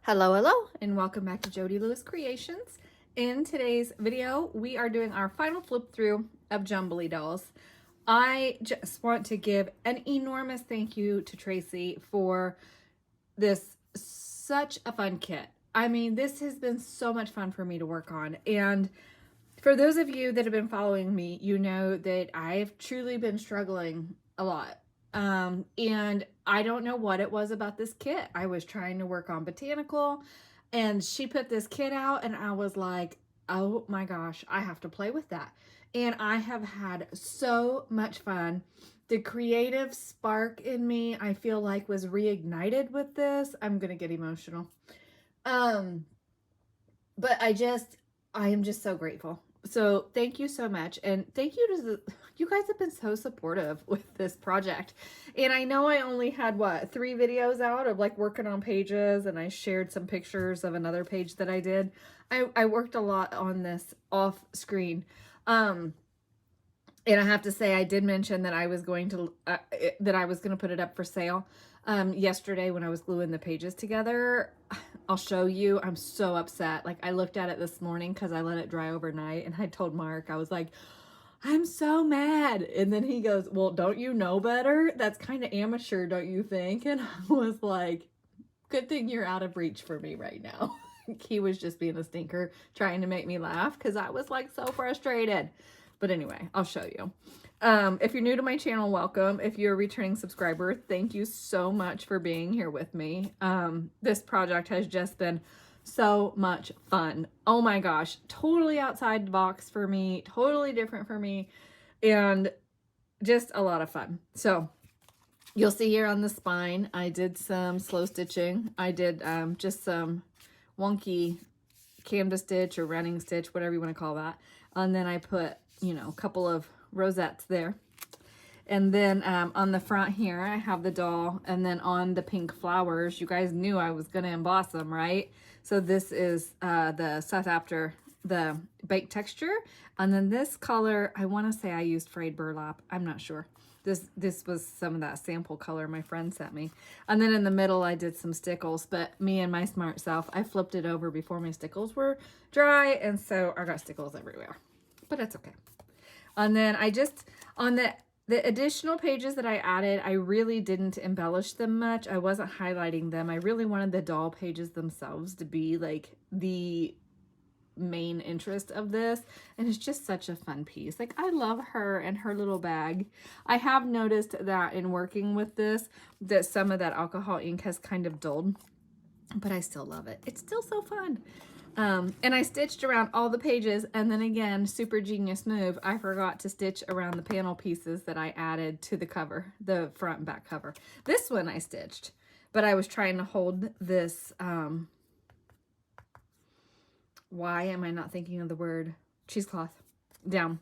Hello, hello, and welcome back to Jody Lewis Creations. In today's video, we are doing our final flip through of Jumbly dolls. I just want to give an enormous thank you to Tracie for this such a fun kit. I mean, this has been so much fun for me to work on. And for those of you that have been following me, you know that I've truly been struggling a lot. And I don't know what it was about this kit. I was trying to work on botanical and she put this kit out and I was like, oh my gosh, I have to play with that. And I have had so much fun. The creative spark in me, I feel like, was reignited with this. I'm going to get emotional. But I am just so grateful. So thank you so much. And thank you to you guys have been so supportive with this project. And I know I only had, what, 3 videos out of like working on pages, and I shared some pictures of another page that I did. I worked a lot on this off screen. And I have to say, I did mention that I was going to put it up for sale yesterday when I was gluing the pages together. I'll show you. I'm so upset. Like, I looked at it this morning because I let it dry overnight, and I told Mark, I was like, I'm so mad. And then he goes, well, don't you know better? That's kind of amateur, don't you think? And I was like, good thing you're out of reach for me right now. He was just being a stinker, trying to make me laugh because I was like so frustrated. But anyway, I'll show you. If you're new to my channel, welcome. If you're a returning subscriber, thank you so much for being here with me. This project has just been so much fun. Oh my gosh, totally outside the box for me, totally different for me, and just a lot of fun. So you'll see here on the spine, I did some slow stitching. I did just some wonky canvas stitch or running stitch, whatever you want to call that. And then I put, you know, a couple of rosettes there. And then on the front here, I have the doll. And then on the pink flowers, you guys knew I was going to emboss them, right? So this is the South After the baked texture. And then this color, I want to say I used frayed burlap. I'm not sure. This was some of that sample color my friend sent me. And then in the middle, I did some stickles. But me and my smart self, I flipped it over before my stickles were dry. And so I got stickles everywhere. But it's okay. And then I just, on the additional pages that I added, I really didn't embellish them much. I wasn't highlighting them. I really wanted the doll pages themselves to be like the main interest of this. And it's just such a fun piece. Like, I love her and her little bag. I have noticed that in working with this, that some of that alcohol ink has kind of dulled, but I still love it. It's still so fun. And I stitched around all the pages, and then again, super genius move, I forgot to stitch around the panel pieces that I added to the cover, the front and back cover. This one I stitched, but I was trying to hold this, why am I not thinking of the word, cheesecloth, down.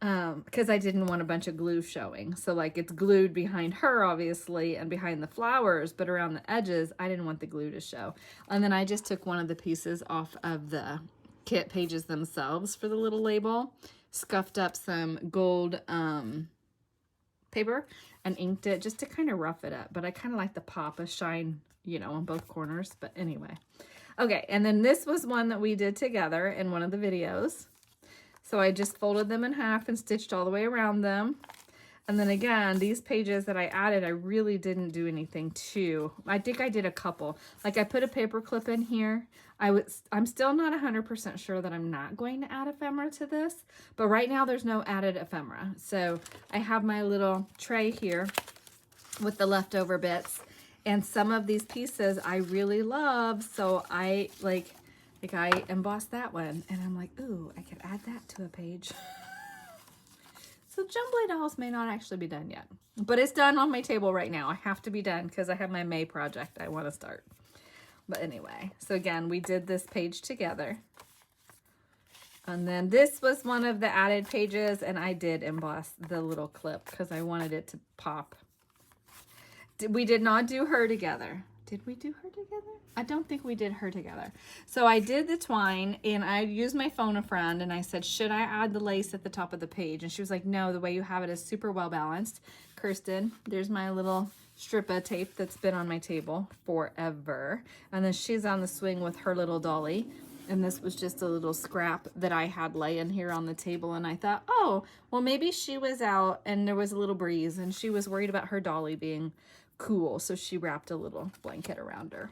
Because I didn't want a bunch of glue showing. So like it's glued behind her, obviously, and behind the flowers, but around the edges, I didn't want the glue to show. And then I just took one of the pieces off of the kit pages themselves for the little label, scuffed up some gold paper and inked it just to kind of rough it up. But I kind of like the pop of shine, you know, on both corners. But anyway. Okay, and then this was one that we did together in one of the videos. So I just folded them in half and stitched all the way around them. And then again, these pages that I added, I really didn't do anything to. I think I did a couple. Like I put a paper clip in here. I'm still not 100% sure that I'm not going to add ephemera to this. But right now there's no added ephemera. So I have my little tray here with the leftover bits. And some of these pieces I really love. So I I embossed that one, and I'm like, ooh, I could add that to a page. So Jumbly dolls may not actually be done yet, but it's done on my table right now. I have to be done because I have my May project I want to start. But anyway, so again, we did this page together. And then this was one of the added pages, and I did emboss the little clip because I wanted it to pop. We did not do her together. Did we do her together? I don't think we did her together. So I did the twine, and I used my phone a friend, and I said, should I add the lace at the top of the page? And she was like, no, the way you have it is super well balanced. Kirsten, there's my little strip of tape that's been on my table forever. And then she's on the swing with her little dolly. And this was just a little scrap that I had laying here on the table. And I thought, oh, well, maybe she was out and there was a little breeze and she was worried about her dolly being cool. So she wrapped a little blanket around her.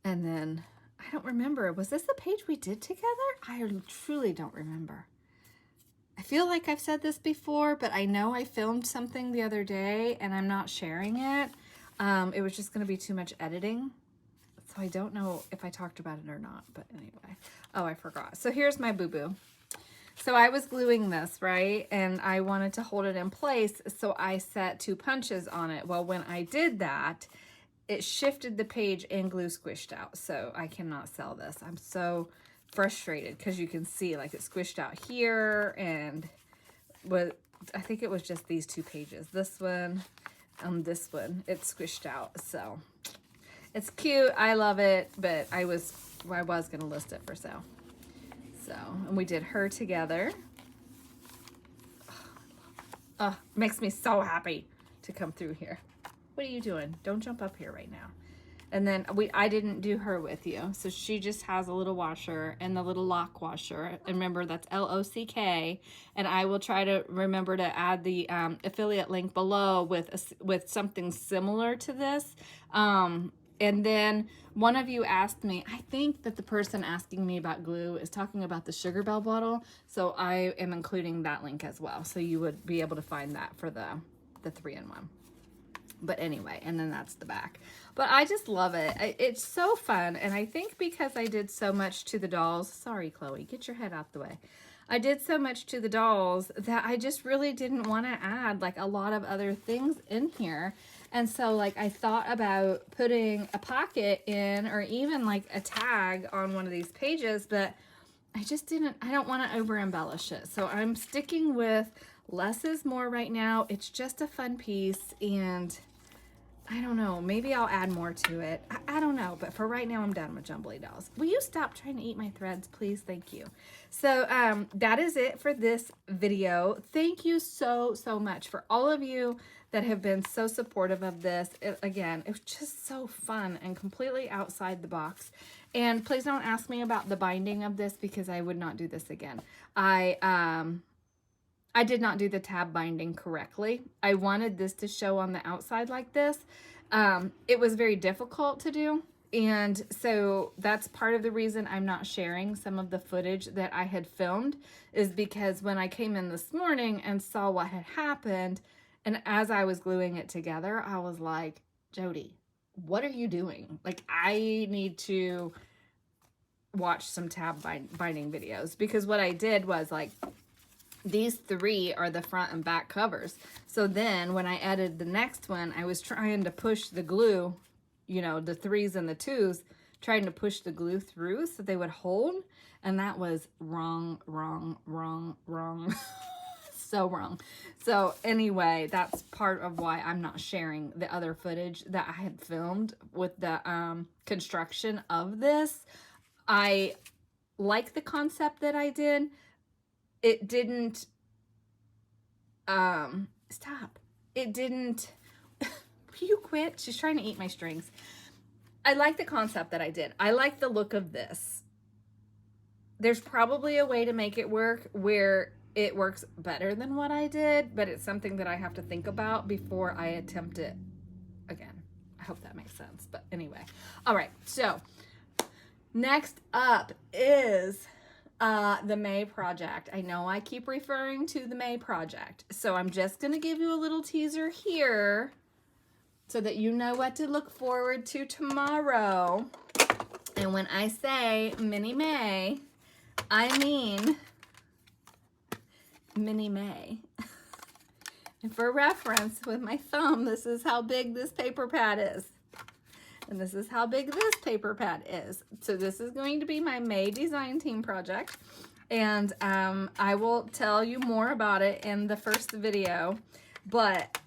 And then, I don't remember. Was this the page we did together? I truly don't remember. I feel like I've said this before, but I know I filmed something the other day and I'm not sharing it. It was just going to be too much editing. So I don't know if I talked about it or not, but anyway. Oh, I forgot. So here's my boo-boo. So I was gluing this, right? And I wanted to hold it in place, so I set 2 punches on it. Well, when I did that, it shifted the page and glue squished out. So I cannot sell this. I'm so frustrated because you can see like it squished out here, and I think it was just these 2 pages. This one and this one, it squished out. So it's cute. I love it, but I was gonna list it for sale. So, and we did her together. Oh, makes me so happy to come through here. What are you doing? Don't jump up here right now. And then I didn't do her with you. So she just has a little washer and the little lock washer. And remember, that's L-O-C-K. And I will try to remember to add the affiliate link below with something similar to this. And then one of you asked me, I think that the person asking me about glue is talking about the Sugar Bell bottle. So I am including that link as well. So you would be able to find that for the 3-in-1. But anyway, and then that's the back. But I just love it. It's so fun. And I think because I did so much to the dolls, sorry, Chloe, get your head out the way. I did so much to the dolls that I just really didn't want to add like a lot of other things in here. And so like I thought about putting a pocket in or even like a tag on one of these pages, but I don't want to over embellish it. So I'm sticking with less is more right now. It's just a fun piece, and I don't know, maybe I'll add more to it. I don't know, but for right now, I'm done with Jumbly dolls. Will you stop trying to eat my threads, please? Thank you. So that is it for this video. Thank you so, so much for all of you that have been so supportive of this. Again, it was just so fun and completely outside the box. And please don't ask me about the binding of this because I would not do this again. I did not do the tab binding correctly. I wanted this to show on the outside like this. It was very difficult to do. And so that's part of the reason I'm not sharing some of the footage that I had filmed, is because when I came in this morning and saw what had happened, and as I was gluing it together, I was like, Jody, what are you doing? Like, I need to watch some tab binding videos, because what I did was like, these 3 are the front and back covers. So then when I added the next one, I was trying to push the glue, you know, the 3s and the 2s, trying to push the glue through so they would hold. And that was wrong. So wrong. So anyway, that's part of why I'm not sharing the other footage that I had filmed with the construction of this. I like the concept that I did. It didn't, stop. It didn't, will you quit? She's trying to eat my strings. I like the concept that I did. I like the look of this. There's probably a way to make it work where it works better than what I did, but it's something that I have to think about before I attempt it again. I hope that makes sense. But anyway, all right. So next up is the May project. I know I keep referring to the May project, so I'm just going to give you a little teaser here so that you know what to look forward to tomorrow. And when I say mini May, I mean mini May. And for reference, with my thumb, this is how big this paper pad is. And this is how big this paper pad is. So this is going to be my May design team project. And I will tell you more about it in the first video. But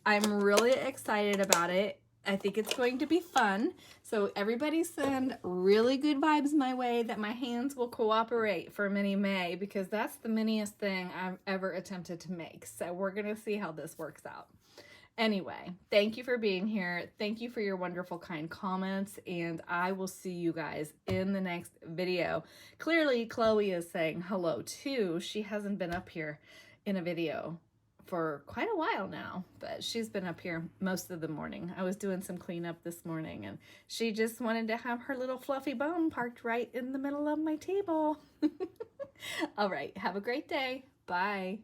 I'm really excited about it. I think it's going to be fun. So everybody send really good vibes my way that my hands will cooperate for Mini May, because that's the miniest thing I've ever attempted to make. So we're going to see how this works out. Anyway, thank you for being here. Thank you for your wonderful, kind comments, and I will see you guys in the next video. Clearly, Chloe is saying hello too. She hasn't been up here in a video for quite a while now, but she's been up here most of the morning. I was doing some cleanup this morning, and she just wanted to have her little fluffy bum parked right in the middle of my table. All right, have a great day. Bye.